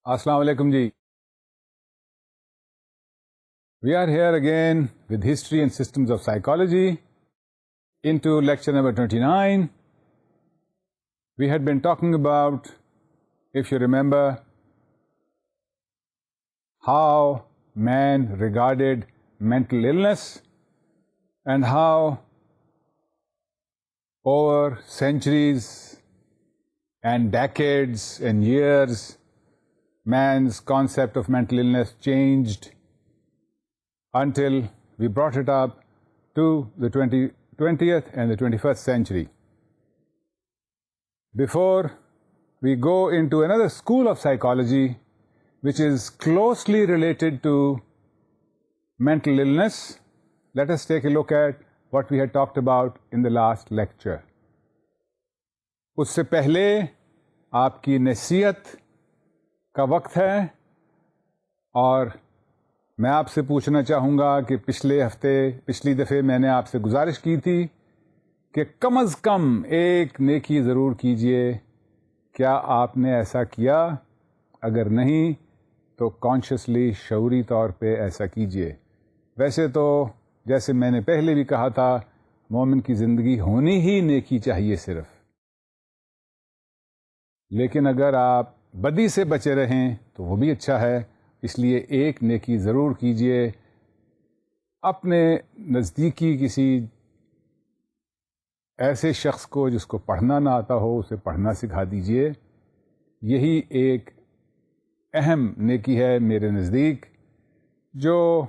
Assalamu alaikum ji. We are here again with History and Systems of Psychology into lecture number 29. We had been talking about, if you remember, how man regarded mental illness and how over centuries and decades and years man's concept of mental illness changed until we brought it up to the 20th and the 21st century. Before we go into another school of psychology which is closely related to mental illness, let us take a look at what we had talked about in the last lecture. उससे पहले आपकी नसीहत का वक्त है और मैं आपसे पूछना चाहूँगा कि पिछली दफ़े मैंने आपसे गुजारिश की थी कि कम अज़ कम एक नेकी ज़रूर कीजिए. क्या आपने ऐसा किया? अगर नहीं तो कॉन्शियसली शऊरी तौर पे ऐसा कीजिए. वैसे तो जैसे मैंने पहले भी कहा था, मोमिन की ज़िंदगी होनी ही नेकी चाहिए सिर्फ. लेकिन अगर आप बदी से बचे रहें तो वो भी अच्छा है. इसलिए एक नेकी ज़रूर कीजिए. अपने नज़दीकी किसी ऐसे शख्स को जिसको पढ़ना ना आता हो उसे पढ़ना सिखा दीजिए. यही एक अहम नेकी है मेरे नज़दीक, जो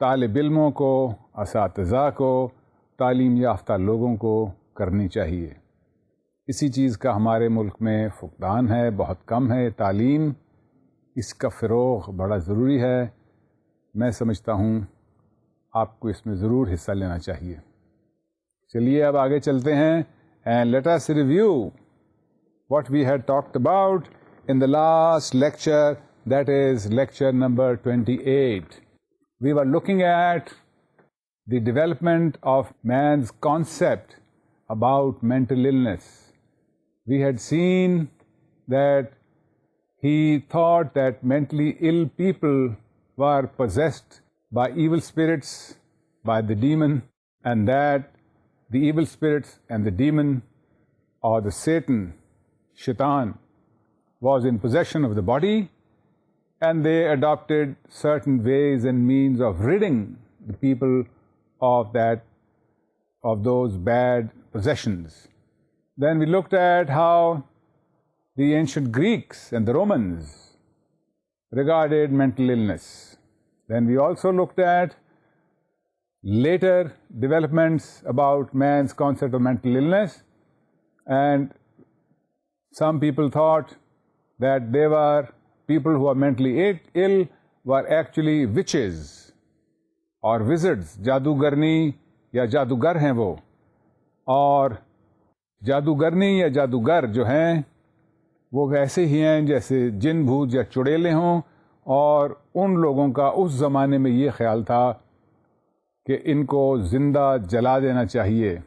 तालिब इल्मों को, असातिज़ा को, तालीम याफ्ता लोगों को करनी चाहिए. इसी चीज़ का हमारे मुल्क में फुकदान है, बहुत कम है. तालीम, इसका फ़रोग़ बड़ा ज़रूरी है. मैं समझता हूँ आपको इसमें ज़रूर हिस्सा लेना चाहिए. चलिए अब आगे चलते हैं. And let us review what we had talked about in the last lecture, that is lecture number 28. We were looking at the development of man's concept about mental illness. We had seen that he thought that mentally ill people were possessed by evil spirits, by the demon, and that the evil spirits and the demon, or the Satan, Shaitan, was in possession of the body, and they adopted certain ways and means of ridding the people of those bad possessions. Then we looked at how the ancient Greeks and the Romans regarded mental illness. Then we also looked at later developments about man's concept of mental illness, and some people thought that they were people who are mentally ill were actually witches or wizards. जादूगरनी या जादूगर हैं वो, और जादूगरनी या जादूगर जो हैं वो ऐसे ही हैं जैसे जिन भूत या चुड़ैलें हों. और उन लोगों का उस ज़माने में ये ख्याल था कि इनको ज़िंदा जला देना चाहिए.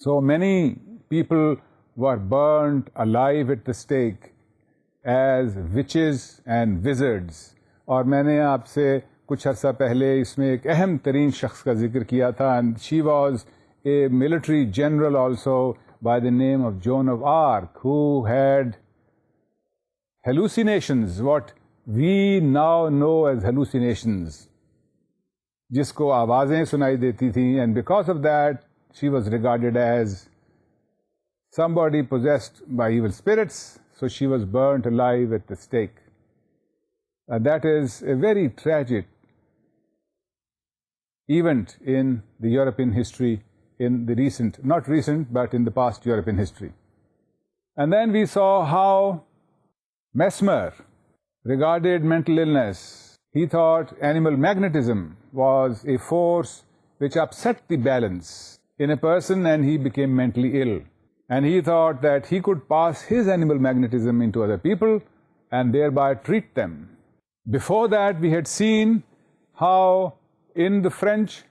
So many people were burnt alive at the stake as witches and wizards. और मैंने आपसे कुछ अर्सा पहले इसमें एक अहम तरीन शख्स का जिक्र किया था, and she was a military general also by the name of Joan of Arc, who had hallucinations, what we now know as hallucinations, जिसको आवाज़ें सुनाई देती थी. And because of that she was regarded as somebody possessed by evil spirits, so she was burnt alive at the stake. That is a very tragic event in the European history in the recent, not recent, but in the past European history. And then we saw how Mesmer regarded mental illness. He thought animal magnetism was a force which upset the balance in a person and he became mentally ill. And he thought that he could pass his animal magnetism into other people and thereby treat them. Before that, we had seen how in the French,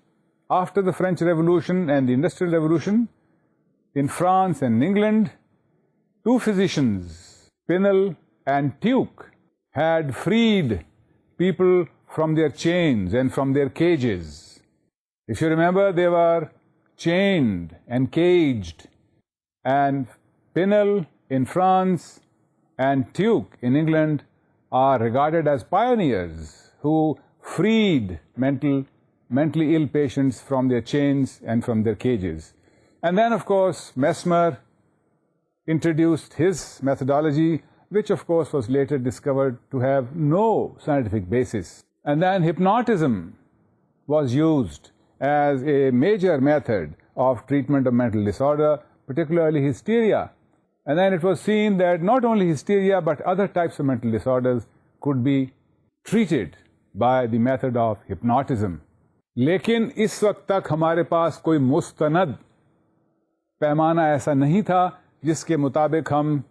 after the French Revolution and the Industrial Revolution, in France and England, two physicians, Pinel and Tuke, had freed people from their chains and from their cages. If you remember, they were chained and caged, and Pinel in France and Tuke in England are regarded as pioneers who freed mentally ill patients from their chains and from their cages. And then, of course, Mesmer introduced his methodology, which of course was later discovered to have no scientific basis. And then hypnotism was used as a major method of treatment of mental disorder, particularly hysteria. And then it was seen that not only hysteria but other types of mental disorders could be treated by the method of hypnotism. लेकिन इस वक्त तक हमारे पास कोई मुस्तनद पैमाना ऐसा नहीं था जिसके मुताबिक हम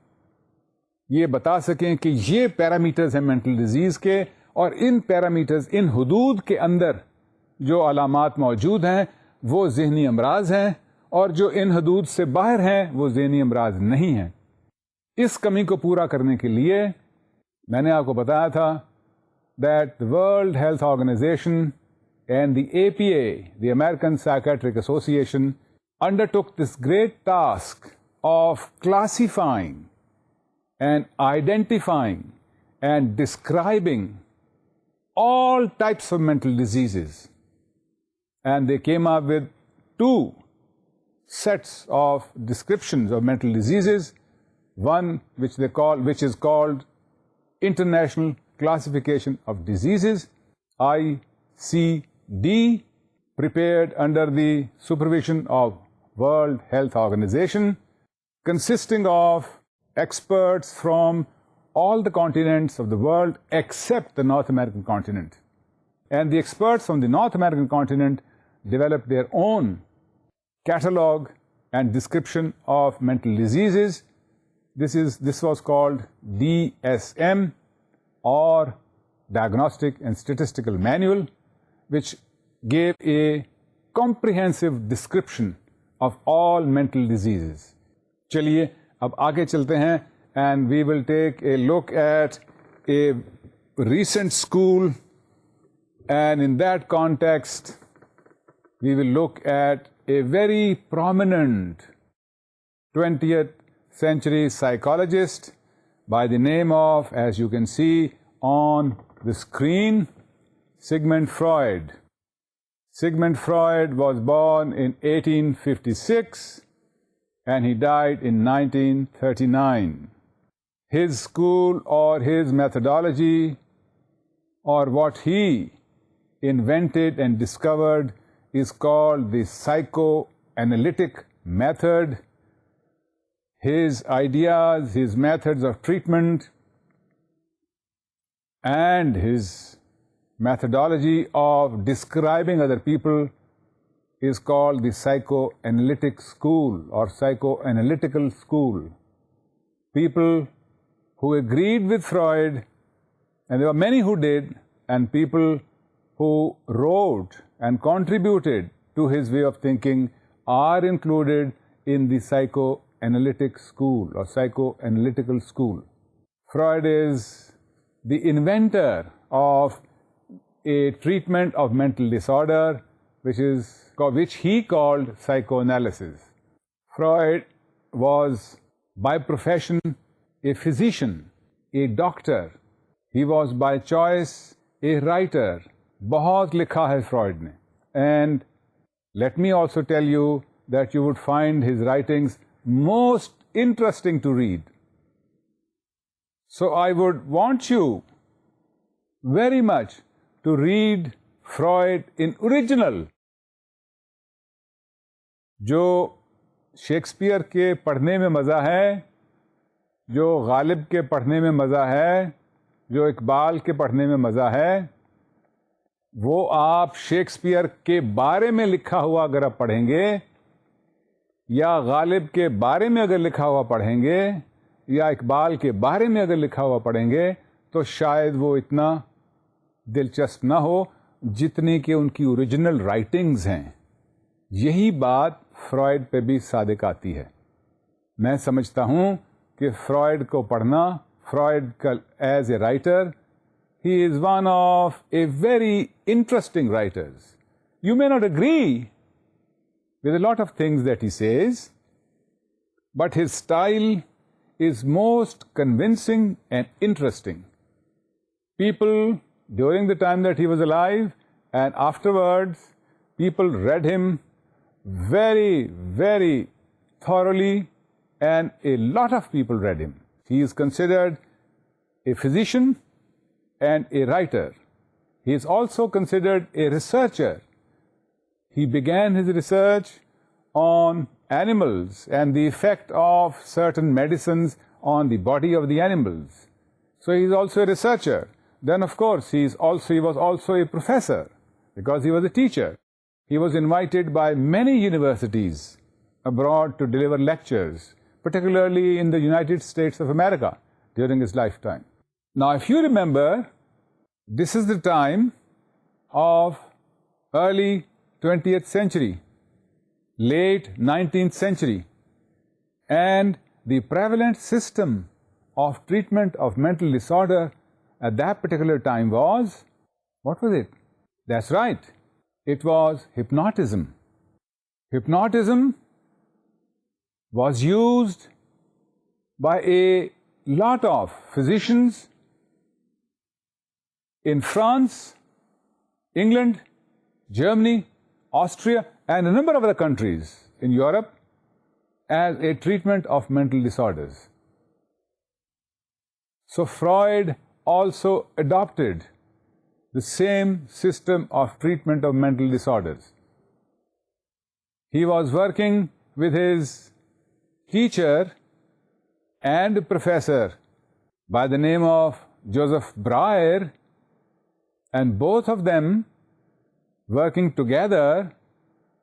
ये बता सकें कि ये पैरामीटर्स हैं मेंटल डिजीज के, और इन पैरामीटर्स, इन हुदूद के अंदर जो अलामात मौजूद हैं वो ज़हनी अमराज हैं, और जो इन हदूद से बाहर हैं वो ज़हनी अमराज नहीं हैं. इस कमी को पूरा करने के लिए मैंने आपको बताया था that the World Health Organization and the APA, the American Psychiatric Association, undertook this great task of classifying and identifying and describing all types of mental diseases. And they came up with two sets of descriptions of mental diseases. One which is called International Classification of Diseases, ICD, prepared under the supervision of World Health Organization, consisting of experts from all the continents of the world except the North American continent. And the experts from the North American continent developed their own catalog and description of mental diseases. This was called DSM, or Diagnostic and Statistical Manual, which gave a comprehensive description of all mental diseases. चलिए अब आगे चलते हैं, and we will take a look at a recent school, and in that context we will look at a very prominent 20th century psychologist by the name of, as you can see on the screen, Sigmund Freud. Sigmund Freud was born in 1856 and he died in 1939. His school, or his methodology, or what he invented and discovered, is called the psychoanalytic method. His ideas, his methods of treatment, and his methodology of describing other people is called the psychoanalytic school or psychoanalytical school. People who agreed with Freud, and there were many who did, and people who wrote and contributed to his way of thinking are included in the psychoanalytic school or psychoanalytical school. Freud is the inventor of a treatment of mental disorder which he called psychoanalysis. Freud was by profession a physician, a doctor. He was by choice a writer. बहुत लिखा है Freud ने. And let me also tell you that you would find his writings most interesting to read. So I would want you very much to read Freud in original. जो Shakespeare के पढ़ने में मज़ा है, जो गालिब के पढ़ने में मज़ा है, जो इकबाल के पढ़ने में मज़ा है, वो आप शेक्सपियर के बारे में लिखा हुआ अगर आप पढ़ेंगे या गालिब के बारे में अगर लिखा हुआ पढ़ेंगे या इकबाल के बारे में अगर लिखा हुआ पढ़ेंगे तो शायद वो इतना दिलचस्प ना हो जितनी कि उनकी ओरिजिनल राइटिंग्स हैं। यही बात फ्रॉयड पे भी सादिक आती है। मैं समझता हूँ कि फ्रॉयड को पढ़ना, फ्रॉयड का as a writer, he is one of a very interesting writers. You may not agree with a lot of things that he says, but his style is most convincing and interesting. People, during the time that he was alive and afterwards, people read him very, very thoroughly, and a lot of people read him. He is considered a physician and a writer. He is also considered a researcher. He began his research on animals and the effect of certain medicines on the body of the animals. So he is also a researcher. Then of course he was also a professor because he was a teacher. He was invited by many universities abroad to deliver lectures, particularly in the United States of America during his lifetime. Now, if you remember, this is the time of early 20th century, late 19th century, and the prevalent system of treatment of mental disorder at that particular time was, what was it? That's right, it was hypnotism. Hypnotism was used by a lot of physicians in France, England, Germany, Austria, and a number of other countries in Europe as a treatment of mental disorders. So Freud also adopted the same system of treatment of mental disorders. He was working with his teacher and professor by the name of Joseph Breuer, and both of them working together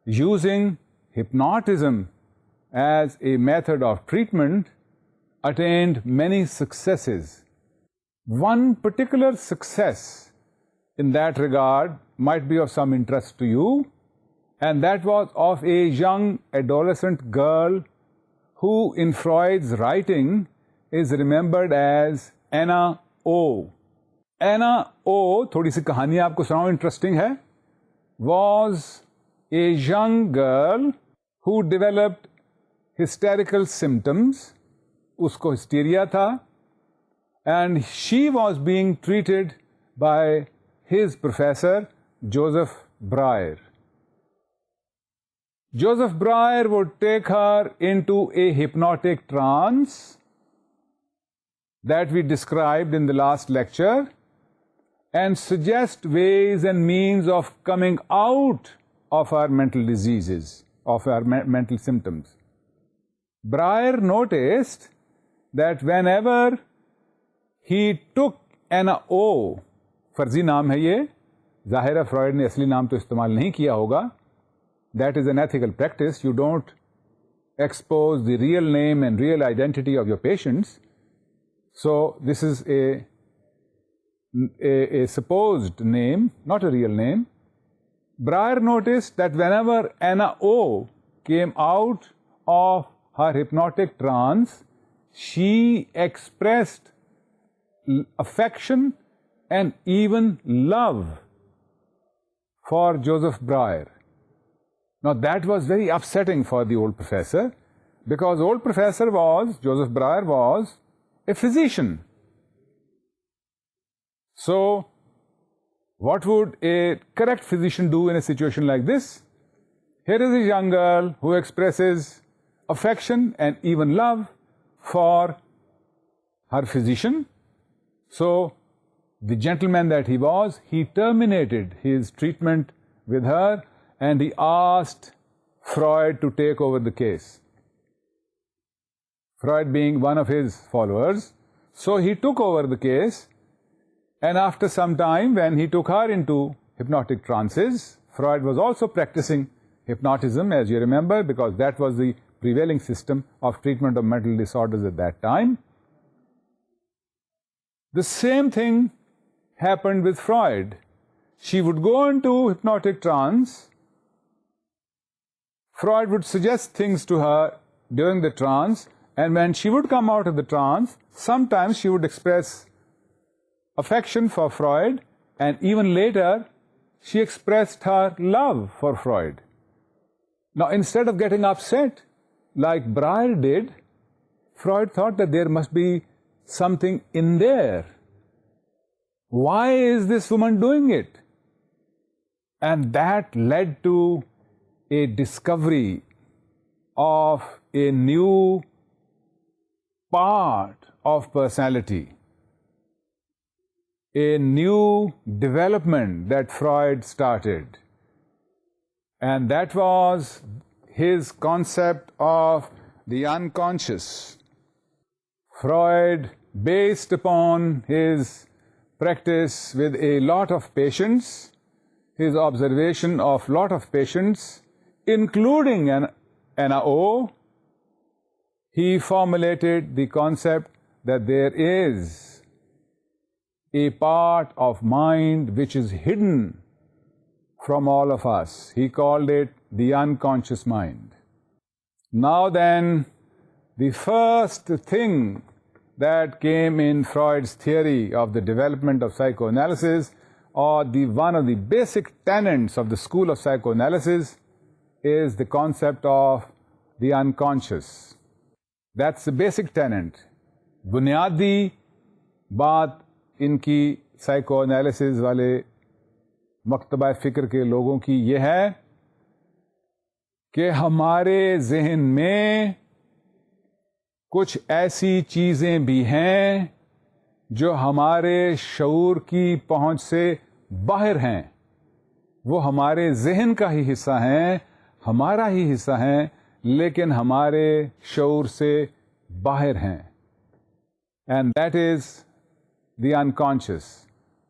using hypnotism as a method of treatment attained many successes. One particular success in that regard might be of some interest to you, and that was of a young adolescent girl who in Freud's writing is remembered as Anna O. Anna O, थोड़ी सी कहानी आपको सुनाऊं, interesting है, was a young girl who developed hysterical symptoms, उसको hysteria था, and she was being treated by his professor Joseph Breuer. Joseph Breuer would take her into a hypnotic trance that we described in the last lecture and suggest ways and means of coming out of our mental diseases, of our mental symptoms. Breuer noticed that whenever he took an O, फर्जी नाम है ये, ज़ाहिर है Freud ने असली नाम तो इस्तेमाल नहीं किया होगा, that is an ethical practice, you don't expose the real name and real identity of your patients, so this is a supposed name, not a real name. Breuer noticed that whenever Anna O came out of her hypnotic trance, she expressed affection and even love for Joseph Breuer. Now that was very upsetting for the old professor, because old professor Joseph Breuer was a physician. So, what would a correct physician do in a situation like this? Here is a young girl who expresses affection and even love for her physician. So, the gentleman that he was, he terminated his treatment with her and he asked Freud to take over the case. Freud being one of his followers, so he took over the case, and after some time, when he took her into hypnotic trances, Freud was also practicing hypnotism, as you remember, because that was the prevailing system of treatment of mental disorders at that time. The same thing happened with Freud. She would go into hypnotic trance. Freud would suggest things to her during the trance, and when she would come out of the trance, sometimes she would express affection for Freud, and even later, she expressed her love for Freud. Now, instead of getting upset, like Breyer did, Freud thought that there must be something in there. Why is this woman doing it? And that led to a discovery of a new part of personality, a new development that Freud started. And that was his concept of the unconscious. Freud, based upon his practice with a lot of patients, his observation of lot of patients, including an NAO, he formulated the concept that there is a part of mind which is hidden from all of us. He called it the unconscious mind. Now then, the first thing that came in Freud's theory of the development of psychoanalysis, or one of the basic tenets of the school of psychoanalysis, is the concept of the unconscious. That's the basic tenet. बुनियादी बात इनकी psychoanalysis वाले मकतबा फ़िक्र के लोगों की ये है कि हमारे ज़हन में कुछ ऐसी चीज़ें भी हैं जो हमारे शऊर की पहुंच से बाहर हैं. वो हमारे ज़हन का ही हिस्सा हैं, हमारा ही हिस्सा हैं, लेकिन हमारे शऊर से बाहर हैं. And that is the unconscious.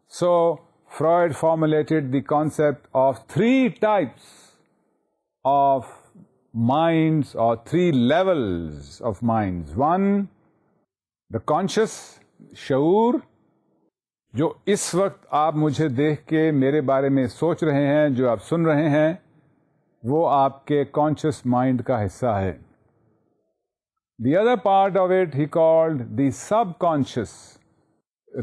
So, Freud formulated the concept of 3 types of minds, or 3 levels of minds. One, the conscious, शऊर, जो इस वक्त आप मुझे देख के मेरे बारे में सोच रहे हैं, जो आप सुन रहे हैं, वो आपके conscious mind का हिस्सा है. The other part of it he called the subconscious.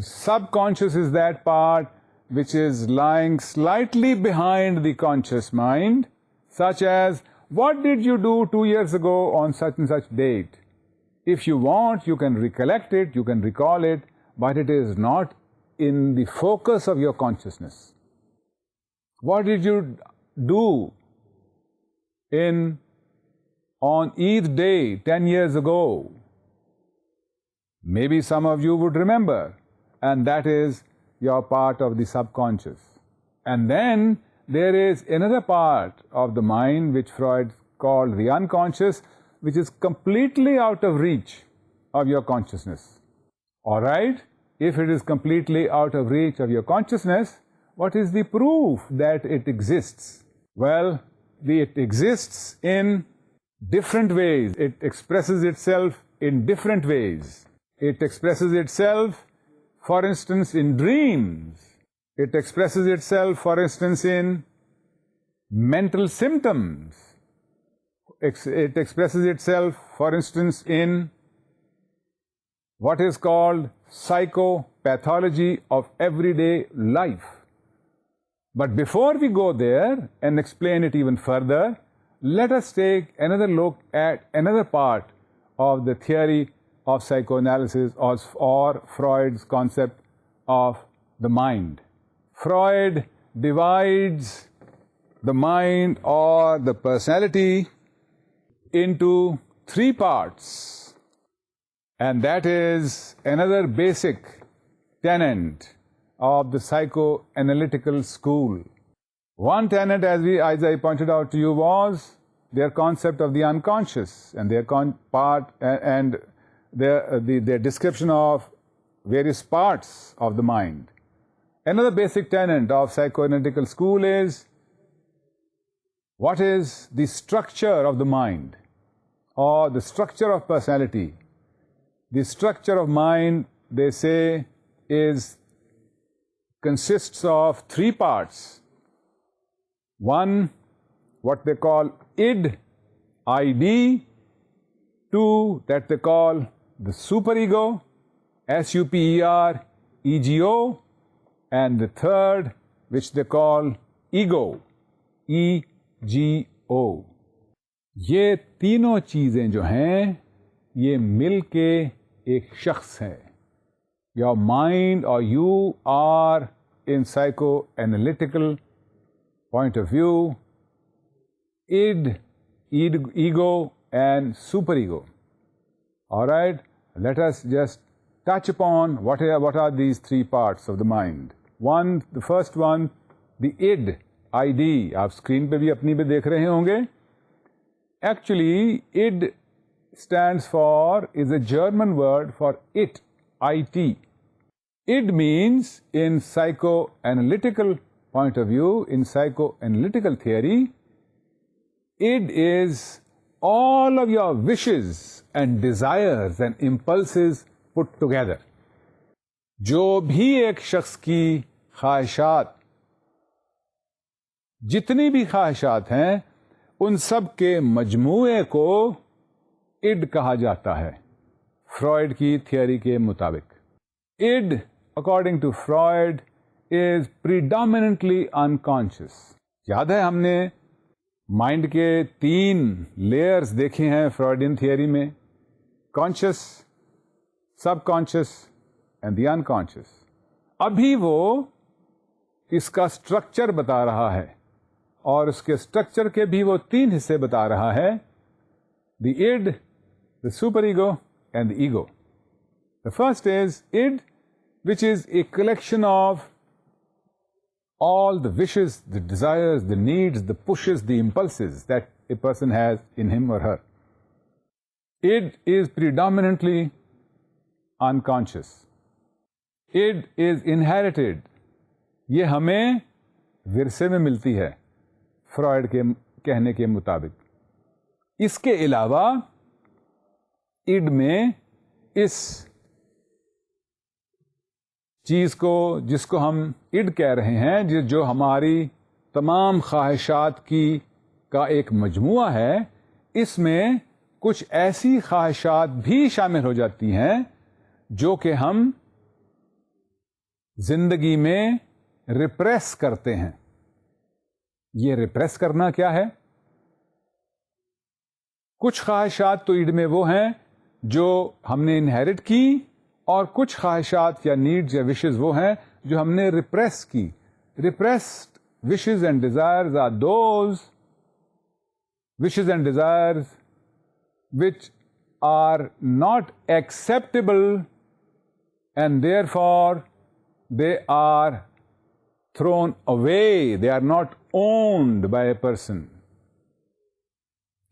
Subconscious is that part which is lying slightly behind the conscious mind, such as, what did you do 2 years ago on such and such date? If you want, you can recollect it, you can recall it, but it is not in the focus of your consciousness. What did you do on Eid Day 10 years ago? Maybe some of you would remember, and that is your part of the subconscious. And then there is another part of the mind which Freud called the unconscious, which is completely out of reach of your consciousness. All right? If it is completely out of reach of your consciousness, what is the proof that it exists? Well, it exists in different ways. It expresses itself in different ways. It expresses itself, for instance, in dreams. It expresses itself, for instance, in mental symptoms. It expresses itself, for instance, in what is called psychopathology of everyday life. But before we go there and explain it even further, let us take another look at another part of the theory of psychoanalysis, or Freud's concept of the mind. Freud divides the mind or the personality into 3 parts, and that is another basic tenet of the psychoanalytical school. One tenet, as I pointed out to you, was their concept of the unconscious and their part and their description of various parts of the mind. Another basic tenet of psychoanalytical school is what is the structure of the mind or the structure of personality. The structure of mind, they say, consists of three parts. One, what they call id, ID. Two, that they call the superego, SUPER, and the third, which they call ego, EGO. ये तीनों चीजें जो हैं ये मिल के एक शख्स है. Your mind or you are, in psychoanalytical point of view, id, ego and superego. All right, let us just touch upon what are these three parts of the mind. One, the first one, the id, ID. आप screen पे भी अपनी पे देख रहे होंगे. Actually, id stands for, is a German word for it, IT. Id means, in psychoanalytical point of view, in psychoanalytical theory, id is all of your wishes and desires and impulses put together. जो भी एक शख्स की ख्वाहिशात, जितनी भी ख्वाहिशात हैं, उन सब के मजमूए को इड कहा जाता है फ्रॉयड की थियोरी के मुताबिक. Id, according to Freud, is predominantly unconscious. याद है हमने माइंड के 3 लेयर्स देखे हैं फ्रॉयडियन थियोरी में, conscious, subconscious and the unconscious. अभी वो इसका स्ट्रक्चर बता रहा है और उसके स्ट्रक्चर के भी वो 3 हिस्से बता रहा है, the id, the superego and the ego. The first is id, which is a collection of all the wishes, the desires, the needs, the pushes, the impulses that a person has in him or her. Id is predominantly unconscious. Id is inherited. ये हमें विरसे में मिलती है Freud के कहने के मुताबिक. इसके अलावा इड में इस चीज को, जिसको हम इड कह रहे हैं, जो हमारी तमाम ख्वाहिशात का एक मजमुआ है, इसमें कुछ ऐसी ख्वाहिशात भी शामिल हो जाती हैं जो कि हम जिंदगी में रिप्रेस करते हैं. ये रिप्रेस करना क्या है? कुछ ख्वाहिशात तो ईड में वो हैं जो हमने इनहेरिट की, और कुछ ख्वाहिशात या नीड्स या विशेस वो हैं जो हमने रिप्रेस की. Repressed wishes and desires are those wishes and desires which are not acceptable, and therefore they are thrown away. They are not owned by a person.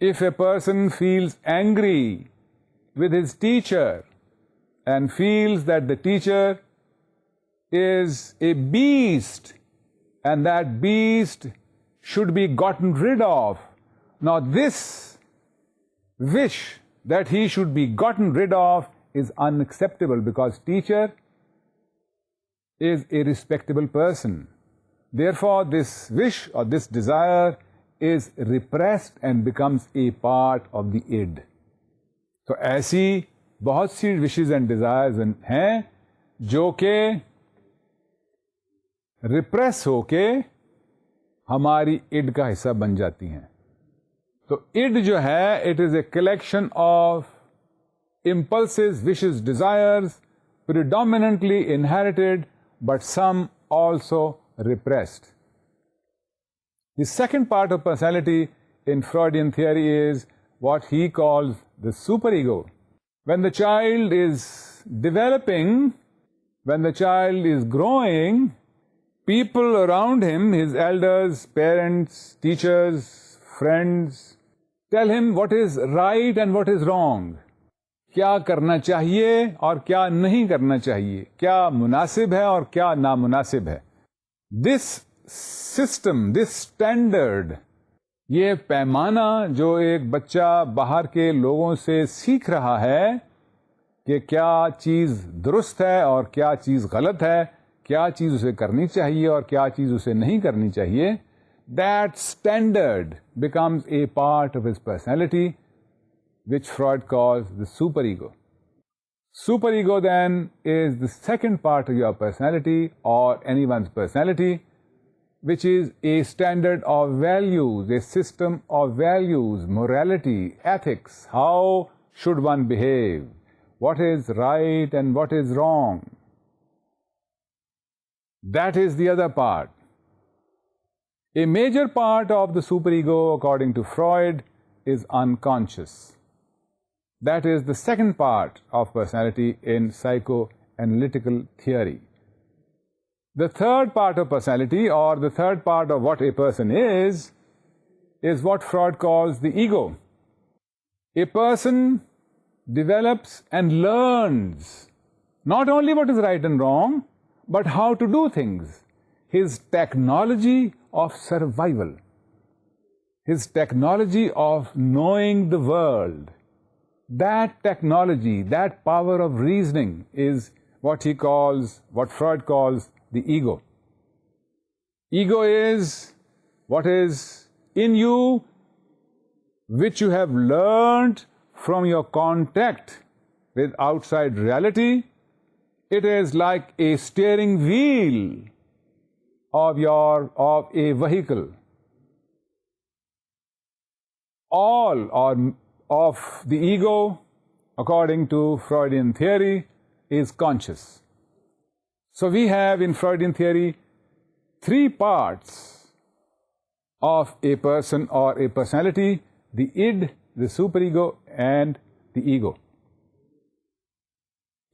If a person feels angry with his teacher and feels that the teacher is a beast and that beast should be gotten rid of, now this wish that he should be gotten rid of is unacceptable, because teacher is a respectable person. Therefore, this wish or this desire is repressed and becomes a part of the id. तो ऐसी बहुत सी wishes and desires हैं जो कि repress होके हमारी id का हिस्सा बन जाती हैं. तो id जो है, it is a collection of impulses, wishes, desires, predominantly inherited, but some also repressed. The second part of personality in Freudian theory is what he calls the superego. When the child is developing, when the child is growing, people around him, his elders, parents, teachers, friends, Tell him what is right and what is wrong. क्या करना चाहिए और क्या नहीं करना चाहिए, क्या मुनासिब है और क्या नामुनासिब है. This system, this standard, ये पैमाना जो एक बच्चा बाहर के लोगों से सीख रहा है कि क्या चीज़ दुरुस्त है और क्या चीज़ गलत है, क्या चीज़ उसे करनी चाहिए और क्या चीज़ उसे नहीं करनी चाहिए, that standard becomes a part of his personality, which Freud calls the superego. Superego then is the second part of your personality or anyone's personality, which is a standard of values, a system of values, morality, ethics. How should one behave? What is right and what is wrong? That is the other part. A major part of the superego, according to Freud, is unconscious. That is the second part of personality in psychoanalytical theory. The third part of personality, or the third part of what a person is what Freud calls the ego. A person develops and learns not only what is right and wrong, but how to do things. His technology of survival, his technology of knowing the world, that technology, that power of reasoning is what Freud calls the ego. Ego is what is in you, which you have learned from your contact with outside reality. It is like a steering wheel of a vehicle. All of the ego, according to Freudian theory, is conscious. So we have in Freudian theory three parts of a person or a personality: the id, the superego and the ego.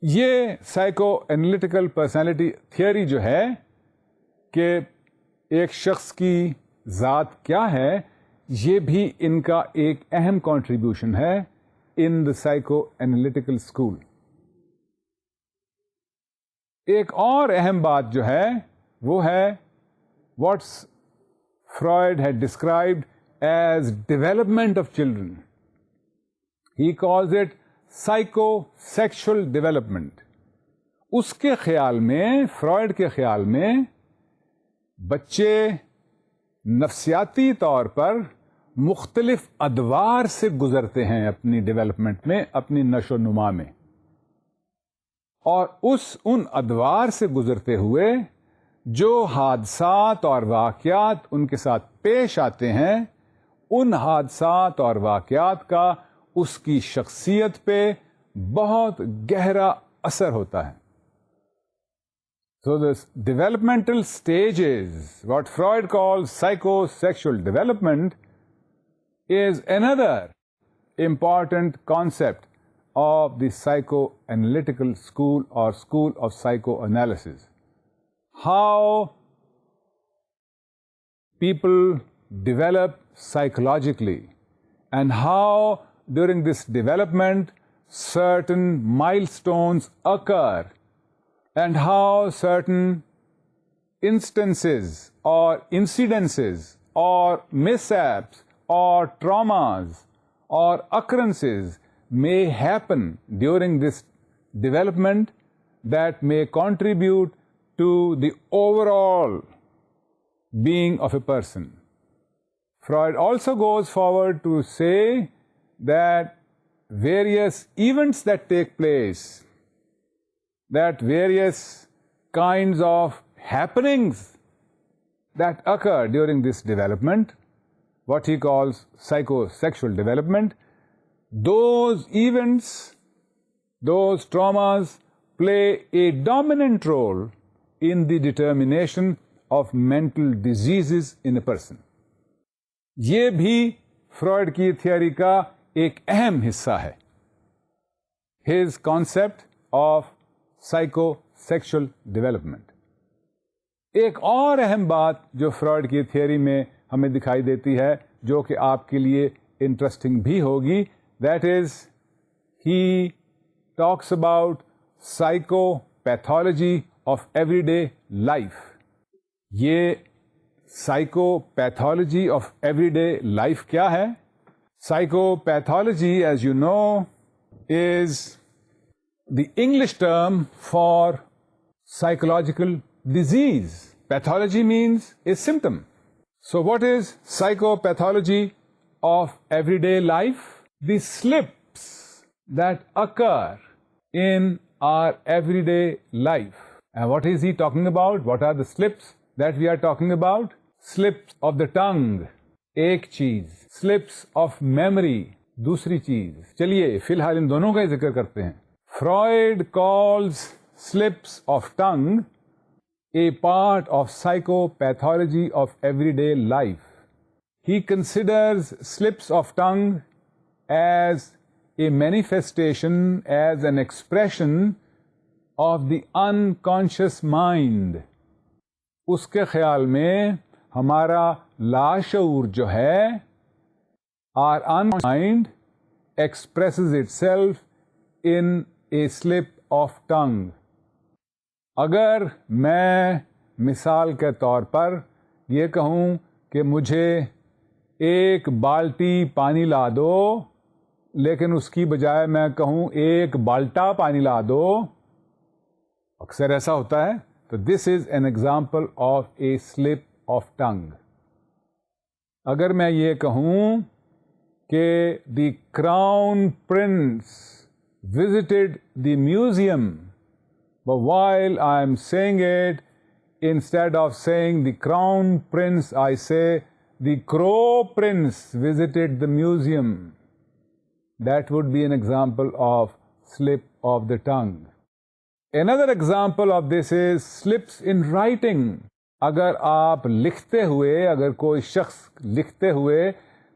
ये psycho analytical personality theory जो है कि एक शख्स की ज़ात क्या है, ये भी इनका एक अहम कंट्रीब्यूशन है in the psychoanalytical school. एक और अहम बात जो है वो है what's Freud had described as development of children. He calls it psychosexual development. उसके ख्याल में, फ्रॉयड के ख्याल में, बच्चे नफ्सियाती तौर पर मुख्तलिफ अदवार से गुजरते हैं अपनी डेवलपमेंट में, अपनी नशो नुमा में, और उन अदवार से गुजरते हुए जो हादसात और वाक़यात उनके साथ पेश आते हैं, उन हादसात और वाक़यात का उसकी शख्सियत पे बहुत गहरा असर होता है. So the developmental stages, what Freud calls psychosexual development, is another important concept of the psychoanalytical school or school of psychoanalysis. How people develop psychologically and how during this development certain milestones occur, and how certain instances or incidences or mishaps or traumas or occurrences may happen during this development that may contribute to the overall being of a person. Freud also goes forward to say that various events that take place, that various kinds of happenings that occur during this development, what he calls psychosexual development, those events, those traumas play a dominant role in the determination of mental diseases in a person. ये भी Freud की theory का एक अहम हिस्सा है. His concept of psychosexual development. एक और अहम बात जो फ्रॉयड की थियोरी में हमें दिखाई देती है, जो कि आपके लिए इंटरेस्टिंग भी होगी. That is he talks about psychopathology of everyday life. ये साइकोपैथोलॉजी ऑफ एवरीडे लाइफ क्या है? Psychopathology, as you know, is the English term for psychological disease. Pathology means a symptom. So what is psychopathology of everyday life? The slips that occur in our everyday life. And what is he talking about? What are the slips that we are talking about? Slips of the tongue, एक चीज. Slips of memory, दूसरी चीज. चलिए फिलहाल इन दोनों का जिक्र करते हैं. Freud calls slips of tongue a part of psychopathology of everyday life. He considers slips of tongue as a manifestation, as an expression of the unconscious mind. उसके ख्याल में हमारा लाशऊर जो है, our unconscious mind expresses itself in a slip of tongue. अगर मैं मिसाल के तौर पर ये कहूँ कि मुझे एक बाल्टी पानी ला दो, लेकिन उसकी बजाय मैं कहूँ एक बाल्टा पानी ला दो, अक्सर ऐसा होता है. तो this is an example of A slip of tongue. अगर मैं ये कहूँ कि the crown Prince visited the museum, but while I am saying it, instead of saying the crown prince, I say the crow prince visited the museum. That would be an example of slip of the tongue. Another example of this is slips in writing. अगर आप लिखते हुए, अगर कोई शख्स लिखते हुए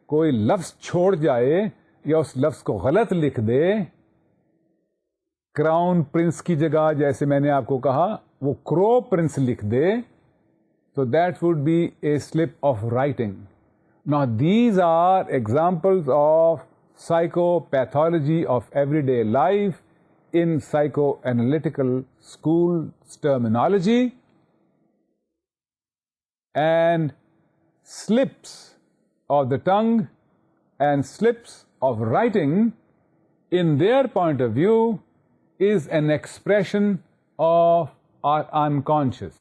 कोई लफ्ज़ छोड़ जाए या उस लफ्ज़ को गलत लिख दे, क्राउन प्रिंस की जगह जैसे मैंने आपको कहा वो क्रो प्रिंस लिख दे, तो that would be a slip of writing. Now these are examples of psychopathology of everyday life in psychoanalytical school's terminology, and slips of the tongue and slips of writing in their point of view is an expression of our unconscious.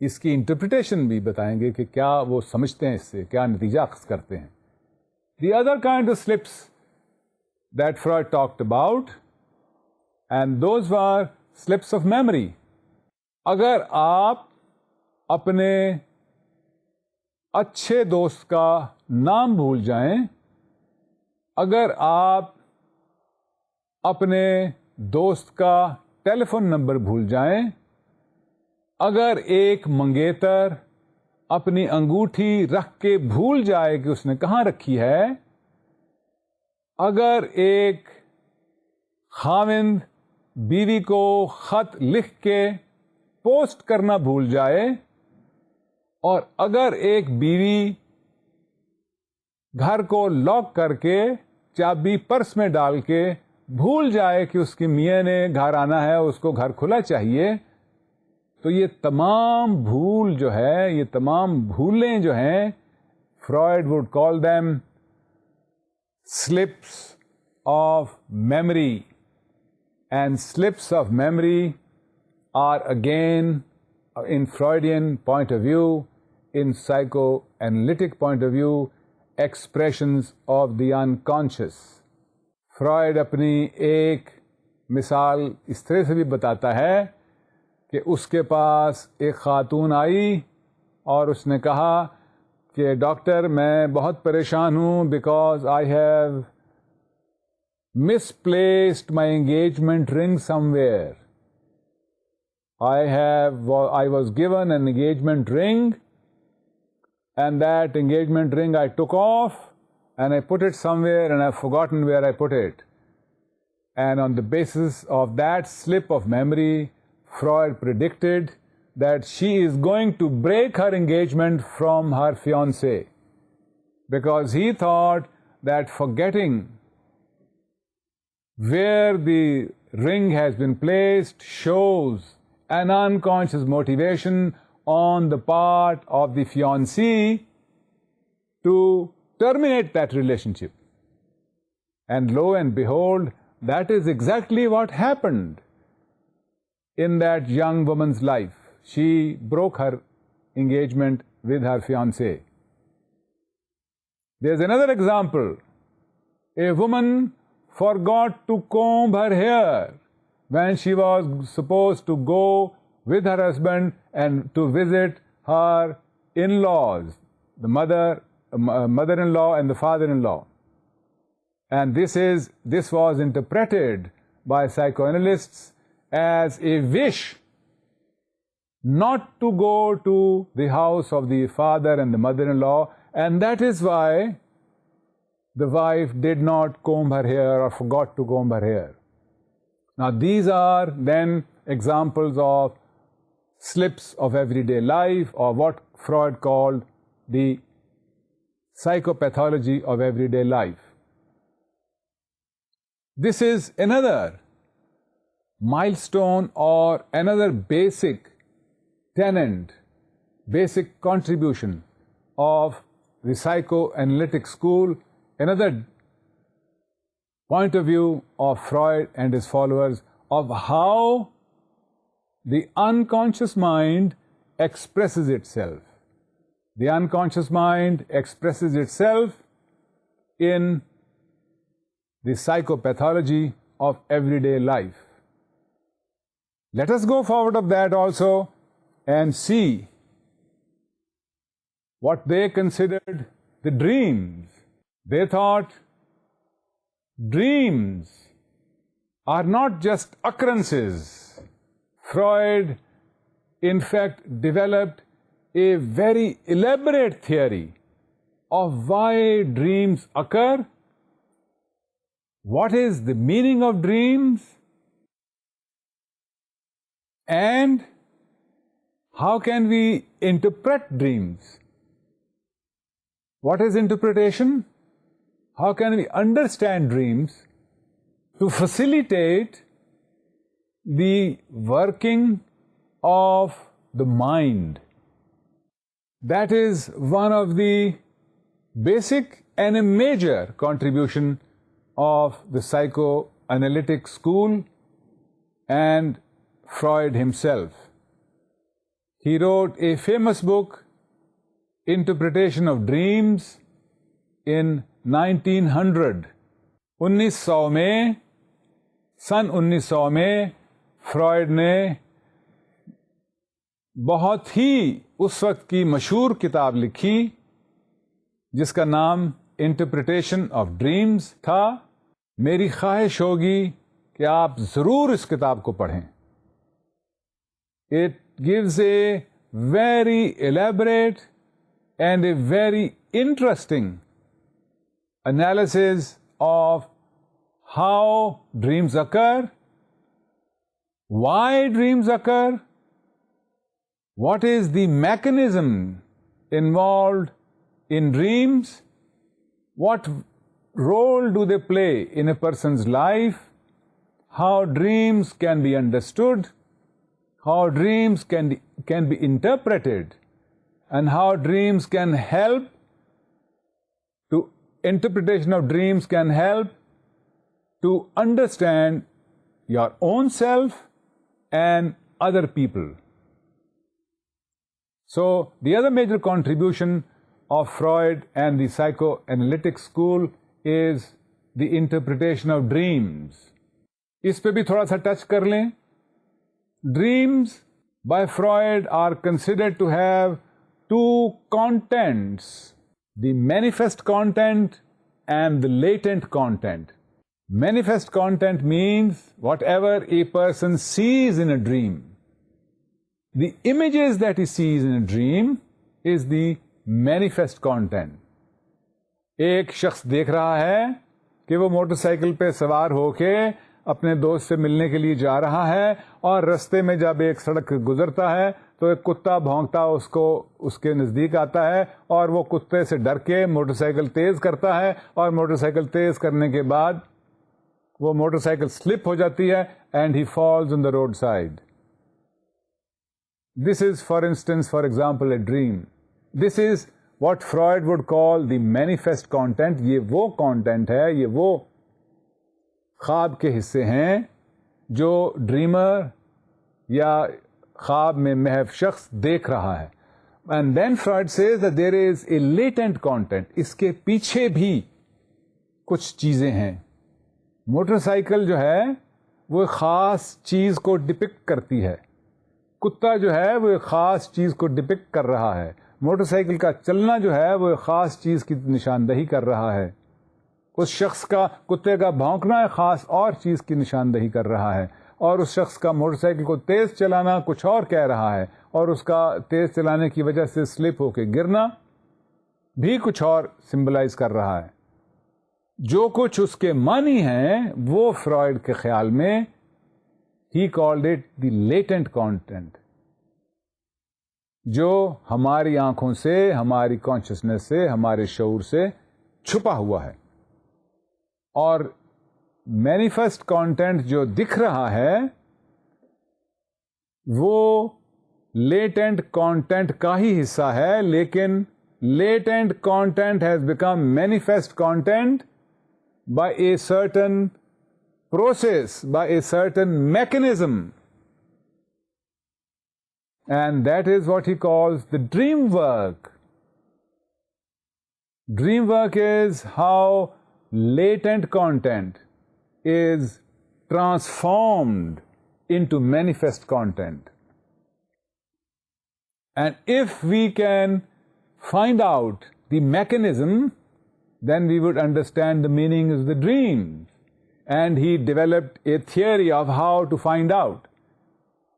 इसकी interpretation भी बताएंगे कि क्या वो समझते हैं, इससे क्या नतीजा अख्ज़ करते हैं. The other kind of slips that Freud talked about, and those were slips of memory. अगर आप अपने अच्छे दोस्त का नाम भूल जाएं, अगर आप अपने दोस्त का टेलीफोन नंबर भूल जाएं, अगर एक मंगेतर अपनी अंगूठी रख के भूल जाए कि उसने कहाँ रखी है, अगर एक खाविंद बीवी को खत लिख के पोस्ट करना भूल जाए, और अगर एक बीवी घर को लॉक करके चाबी पर्स में डाल के भूल जाए कि उसकी मियाँ ने घर आना है, उसको घर खुला चाहिए, तो ये तमाम भूल जो है, ये तमाम भूलें जो हैं, Freud would call them slips of memory. And slips of memory are again, in Freudian point of view, in psychoanalytic point of view, expressions of the unconscious. Freud अपनी एक मिसाल इस तरह से भी बताता है कि उसके पास एक खातून आई और उसने कहा कि डॉक्टर मैं बहुत परेशान हूँ because I have misplaced my engagement ring somewhere. I was given an engagement ring, and that engagement ring I took off and I put it somewhere and I've forgotten where I put it. And on the basis of that slip of memory, Freud predicted that she is going to break her engagement from her fiancé. because he thought that forgetting where the ring has been placed shows an unconscious motivation on the part of the fiancé to terminate that relationship. And lo and behold, that is exactly what happened in that young woman's life. She broke her engagement with her fiancé. There's another example. A woman forgot to comb her hair when she was supposed to go with her husband and to visit her in-laws, the mother-in-law and the father-in-law. And this was interpreted by psychoanalysts as a wish not to go to the house of the father and the mother-in-law, and that is why the wife did not comb her hair or forgot to comb her hair. Now these are then examples of slips of everyday life, or what Freud called the psychopathology of everyday life. This is another milestone or another basic tenet, basic contribution of the psychoanalytic school, another point of view of Freud and his followers of how the unconscious mind expresses itself. The unconscious mind expresses itself in the psychopathology of everyday life. Let us go forward of that also and see what they considered the dreams. They thought dreams are not just occurrences. Freud, in fact, developed a very elaborate theory of why dreams occur, what is the meaning of dreams, and how can we interpret dreams. What is interpretation? How can we understand dreams to facilitate the working of the mind? That is one of the basic and a major contribution of the psychoanalytic school and Freud himself. He wrote a famous book, Interpretation of Dreams, in 1900. 1900 में, सन 1900 में Freud ने बहुत ही उस वक्त की मशहूर किताब लिखी जिसका नाम इंटरप्रिटेशन ऑफ ड्रीम्स था. मेरी ख्वाहिश होगी कि आप ज़रूर इस किताब को पढ़ें. It gives a very elaborate and a very interesting analysis of how dreams occur, why dreams occur, what is the mechanism involved in dreams, what role do they play in a person's life, how dreams can be understood, how dreams can be interpreted, and how dreams can help to interpretation of dreams can help to understand your own self and other people. So the other major contribution of Freud and the psychoanalytic school is the interpretation of dreams. इस पे भी थोड़ा सा touch कर लें. Dreams by Freud are considered to have two contents, the manifest content and the latent content. Manifest content means whatever a person sees in a dream. The images that he sees in a dream is the manifest content. एक शख्स देख रहा है कि वो motorcycle पे सवार होके अपने दोस्त से मिलने के लिए जा रहा है और रास्ते में जब एक सड़क गुजरता है तो एक कुत्ता भौंकता उसको उसके नज़दीक आता है और वो कुत्ते से डर के मोटरसाइकिल तेज़ करता है और मोटरसाइकिल तेज़ करने के बाद वो मोटरसाइकिल स्लिप हो जाती है and he falls on the road side. This is for instance, for example, a dream. This is what Freud would call the manifest content. ये वो content है, ये वो ख्वाब के हिस्से हैं जो ड्रीमर या ख्वाब में महव शख्स देख रहा है. And then Freud says that there is a latent content. इसके पीछे भी कुछ चीज़ें हैं. मोटरसाइकिल जो है वो ख़ास चीज़ को डिपिक्ट करती है. कुत्ता जो है वो एक ख़ास चीज़ को डिपिक्ट कर रहा है. मोटरसाइकिल का चलना जो है वो एक ख़ास चीज़ की निशानदही कर रहा है. उस शख्स का कुत्ते का भौंकना एक ख़ास और चीज़ की निशानदही कर रहा है और उस शख्स का मोटरसाइकिल को तेज़ चलाना कुछ और कह रहा है और उसका तेज़ चलाने की वजह से स्लिप होकर गिरना भी कुछ और सिंबलाइज कर रहा है. जो कुछ उसके मानी हैं वो फ्रॉइड के ख्याल में he called it the latent content, जो हमारी आंखों से, हमारी कॉन्शियसनेस से, हमारे शऊर से छुपा हुआ है. और मैनिफेस्ट कंटेंट जो दिख रहा है वो लेटेंट कंटेंट का ही हिस्सा है, लेकिन latent content has become manifest content by a certain process, by a certain mechanism, and that is what he calls the dream work. Dream work is how latent content is transformed into manifest content. And if we can find out the mechanism, then we would understand the meaning of the dreams. And he developed a theory of how to find out.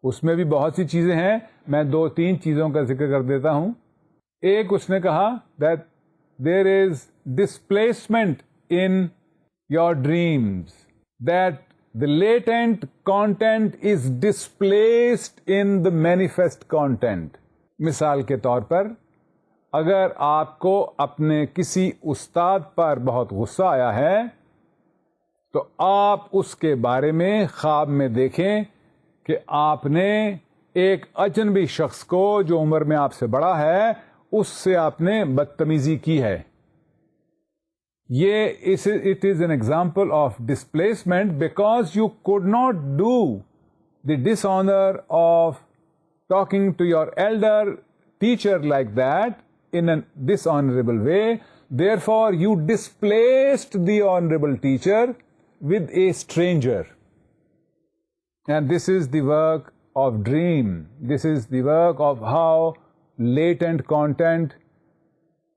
उसमें भी बहुत सी चीज़ें हैं, मैं 2-3 चीज़ों का जिक्र कर देता हूँ. एक उसने कहा that there is displacement in your dreams, that the latent content is displaced in the manifest content. मिसाल के तौर पर, अगर आपको अपने किसी उस्ताद पर बहुत गुस्सा आया है तो आप उसके बारे में ख्वाब में देखें कि आपने एक अजनबी शख्स को जो उम्र में आपसे बड़ा है उससे आपने बदतमीजी की है. ये it is an example of displacement because you could not do the dishonour of talking to your elder teacher like that in a dishonorable way. Therefore, you displaced the honorable teacher with a stranger. And this is the work of dream. This is the work of how latent content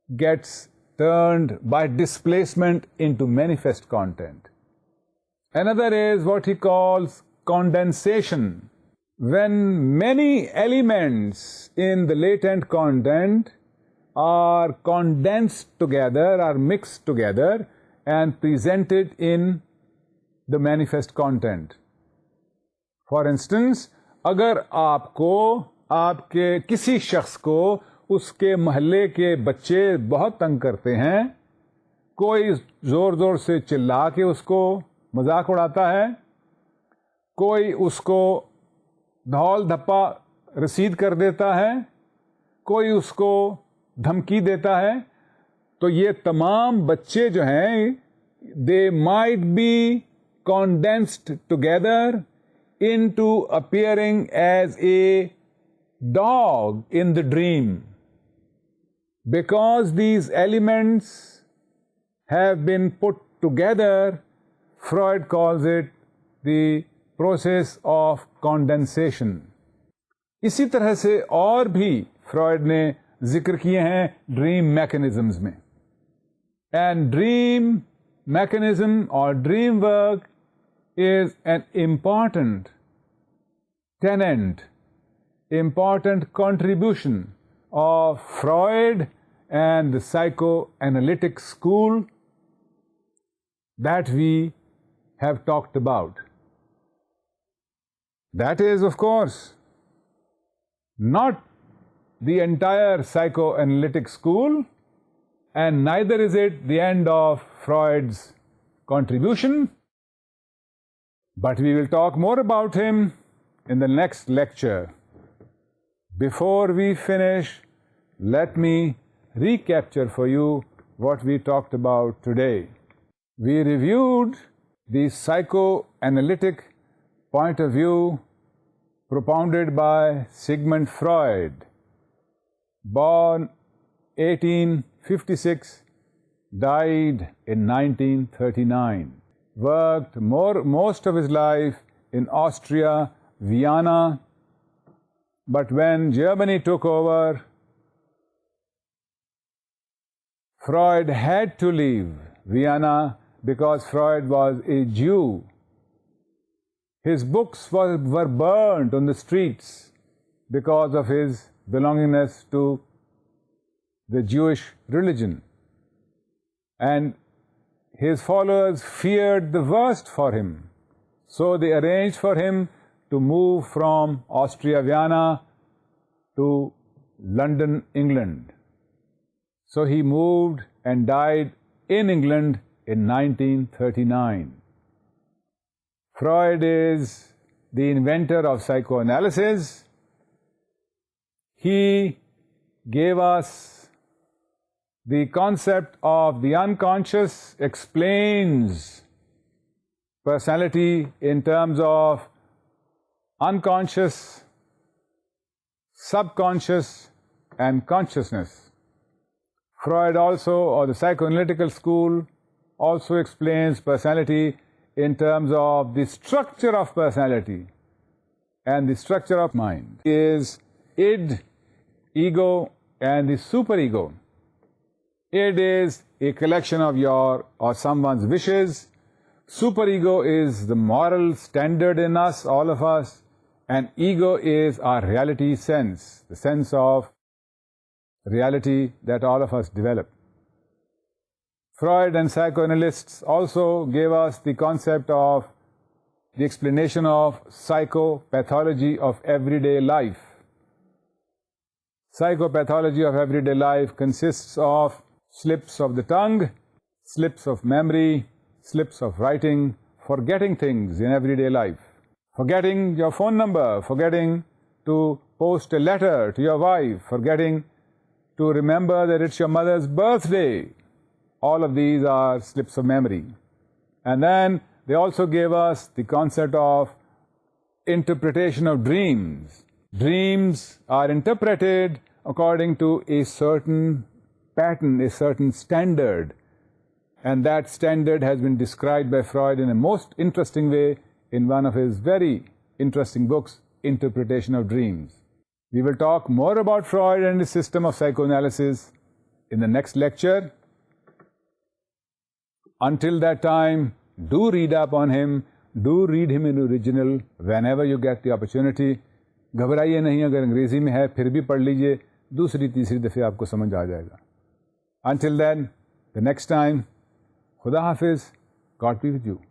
gets turned by displacement into manifest content. Another is what he calls condensation. When many elements in the latent content are condensed together, are mixed together and presented in the manifest content. For instance, अगर आपको आपके किसी शख्स को उसके महल्ले के बच्चे बहुत तंग करते हैं, कोई जोर जोर से चिल्ला के उसको मजाक उड़ाता है, कोई उसको धौल धप्पा रसीद कर देता है, कोई उसको धमकी देता है, तो ये तमाम बच्चे जो हैं they might be condensed together into appearing as a dog in the dream. Because these elements have been put together, Freud calls it the process of condensation. इसी तरह से और भी फ्रॉयड ने जिक्र किए हैं ड्रीम मैकेनिज्म्स में. एंड ड्रीम मैकेनिज्म और dream work is an important tenet, important contribution of Freud and the psychoanalytic school that we have talked about. That is, of course, not the entire psychoanalytic school, and neither is it the end of Freud's contribution. But we will talk more about him in the next lecture. Before we finish, let me recapture for you what we talked about today. We reviewed the psychoanalytic point of view propounded by Sigmund Freud, born 1856, died in 1939, worked most of his life in Austria, Vienna, but when Germany took over, Freud had to leave Vienna because Freud was a Jew. His books were burned on the streets because of his belongingness to the Jewish religion. And his followers feared the worst for him. So they arranged for him to move from Austria, Vienna to London, England. So he moved and died in England in 1939. Freud is the inventor of psychoanalysis. He gave us the concept of the unconscious, explains personality in terms of unconscious, subconscious, and consciousness. Freud also, or the psychoanalytical school, also explains personality in terms of the structure of personality and the structure of mind. Is id, ego, and the superego. Id is a collection of your or someone's wishes. Superego is the moral standard in us, all of us, and ego is our reality sense, the sense of reality that all of us develop. Freud and psychoanalysts also gave us the concept of the explanation of psychopathology of everyday life. Psychopathology of everyday life consists of slips of the tongue, slips of memory, slips of writing, forgetting things in everyday life, forgetting your phone number, forgetting to post a letter to your wife, forgetting to remember that it's your mother's birthday. All of these are slips of memory. And then they also gave us the concept of interpretation of dreams. Dreams are interpreted according to a certain pattern, a certain standard. And that standard has been described by Freud in a most interesting way in one of his very interesting books, Interpretation of Dreams. We will talk more about Freud and his system of psychoanalysis in the next lecture. Until that time, do read up on him, do read him in original whenever you get the opportunity. घबराइए नहीं, अगर अंग्रेजी में है फिर भी पढ़ लीजिए, दूसरी तीसरी दफ़े आपको समझ आ जाएगा. Until then, the next time, Khuda Hafiz, God be with you.